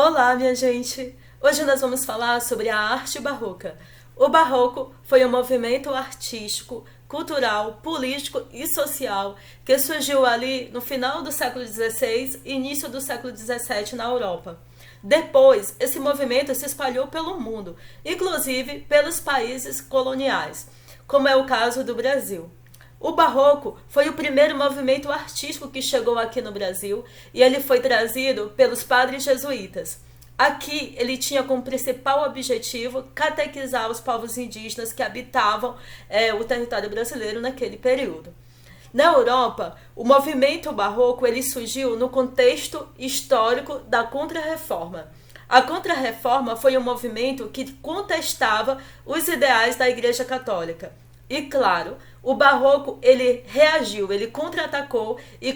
Olá, minha gente! Hoje nós vamos falar sobre a arte barroca. O barroco foi um movimento artístico, cultural, político e social que surgiu ali no final do século XVI e início do século XVII na Europa. Depois, esse movimento se espalhou pelo mundo, inclusive pelos países coloniais, como é o caso do Brasil. O Barroco foi o primeiro movimento artístico que chegou aqui no Brasil e ele foi trazido pelos padres jesuítas. Aqui ele tinha como principal objetivo catequizar os povos indígenas que habitavam o território brasileiro naquele período. Na Europa, o movimento barroco ele surgiu no contexto histórico da Contra-Reforma. A Contra-Reforma foi um movimento que contestava os ideais da Igreja Católica. E claro, o barroco ele reagiu, ele contra-atacou e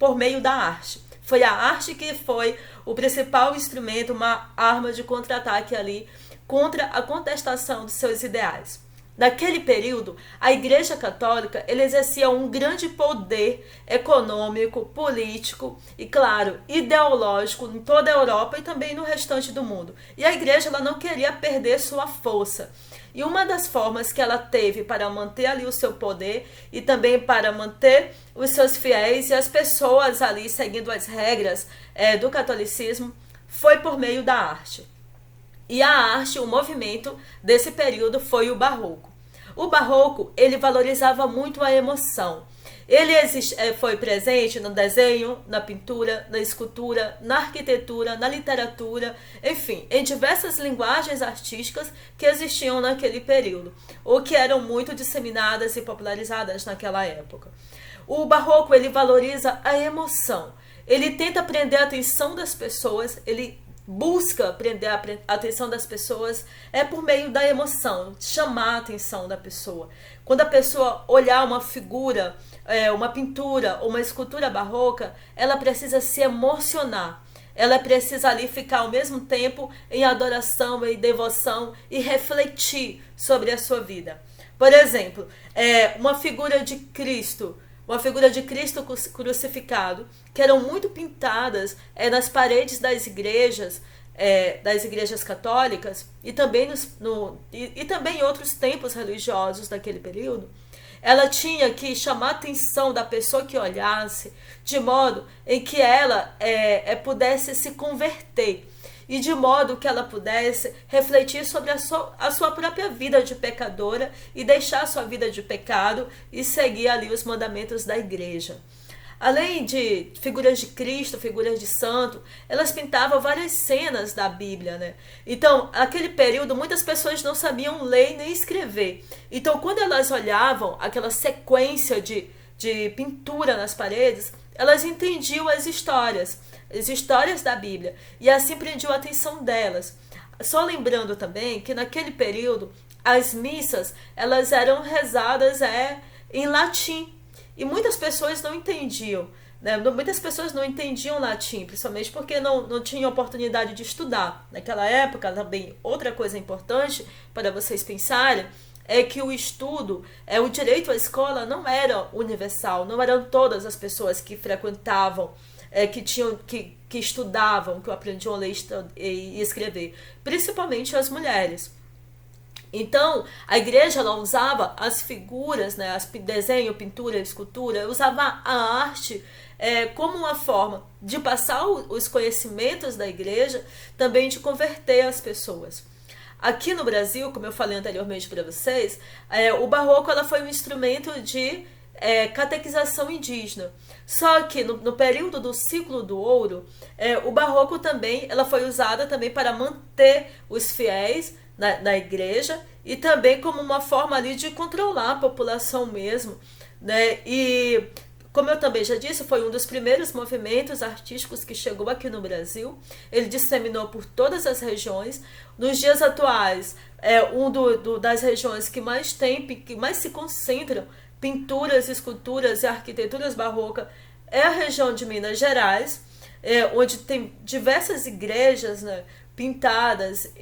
por meio da arte. Foi a arte que foi o principal instrumento, uma arma de contra-ataque ali contra a contestação dos seus ideais. Naquele período, a Igreja Católica ele exercia um grande poder econômico, político e, claro, ideológico em toda a Europa e também no restante do mundo. E a Igreja ela não queria perder sua força. E uma das formas que ela teve para manter ali o seu poder e também para manter os seus fiéis e as pessoas ali seguindo as regras do catolicismo foi por meio da arte. E a arte, o movimento desse período foi o barroco. O barroco, ele valorizava muito a emoção. Ele foi presente no desenho, na pintura, na escultura, na arquitetura, na literatura, enfim, em diversas linguagens artísticas que existiam naquele período, ou que eram muito disseminadas e popularizadas naquela época. O barroco, ele valoriza a emoção. Ele tenta prender a atenção das pessoas, ele busca prender a atenção das pessoas por meio da emoção, chamar a atenção da pessoa. Quando a pessoa olhar uma figura, uma pintura ou uma escultura barroca, ela precisa se emocionar. Ela precisa ali ficar ao mesmo tempo em adoração, em devoção e refletir sobre a sua vida. Por exemplo, uma figura de Cristo crucificado, que eram muito pintadas nas paredes das igrejas católicas e também, e também em outros templos religiosos daquele período. Ela tinha que chamar a atenção da pessoa que olhasse, de modo em que ela pudesse se converter e de modo que ela pudesse refletir sobre a sua própria vida de pecadora e deixar a sua vida de pecado e seguir ali os mandamentos da igreja. Além de figuras de Cristo, figuras de santo, elas pintavam várias cenas da Bíblia, né? Então, naquele período, muitas pessoas não sabiam ler nem escrever. Então, quando elas olhavam aquela sequência de pintura nas paredes, elas entendiam as histórias da Bíblia, e assim prendiam a atenção delas. Só lembrando também que naquele período, as missas elas eram rezadas em latim. E muitas pessoas não entendiam, né? Muitas pessoas não entendiam latim, principalmente porque não tinham oportunidade de estudar. Naquela época, também, outra coisa importante para vocês pensarem, é que o estudo, o direito à escola não era universal, não eram todas as pessoas que frequentavam, que estudavam, que aprendiam a ler e escrever, principalmente as mulheres. Então, a igreja ela usava as figuras, né, desenho, pintura, escultura, usava a arte como uma forma de passar os conhecimentos da igreja, também de converter as pessoas. Aqui no Brasil, como eu falei anteriormente para vocês, o barroco ela foi um instrumento de catequização indígena. Só que no período do ciclo do ouro, o barroco também ela foi usada também para manter os fiéis na igreja e também como uma forma ali de controlar a população mesmo, né? E como eu também já disse, foi um dos primeiros movimentos artísticos que chegou aqui no Brasil. Ele disseminou por todas as regiões. Nos dias atuais, das regiões que mais se concentram pinturas, esculturas e arquiteturas barrocas é a região de Minas Gerais, onde tem diversas igrejas, né, pintadas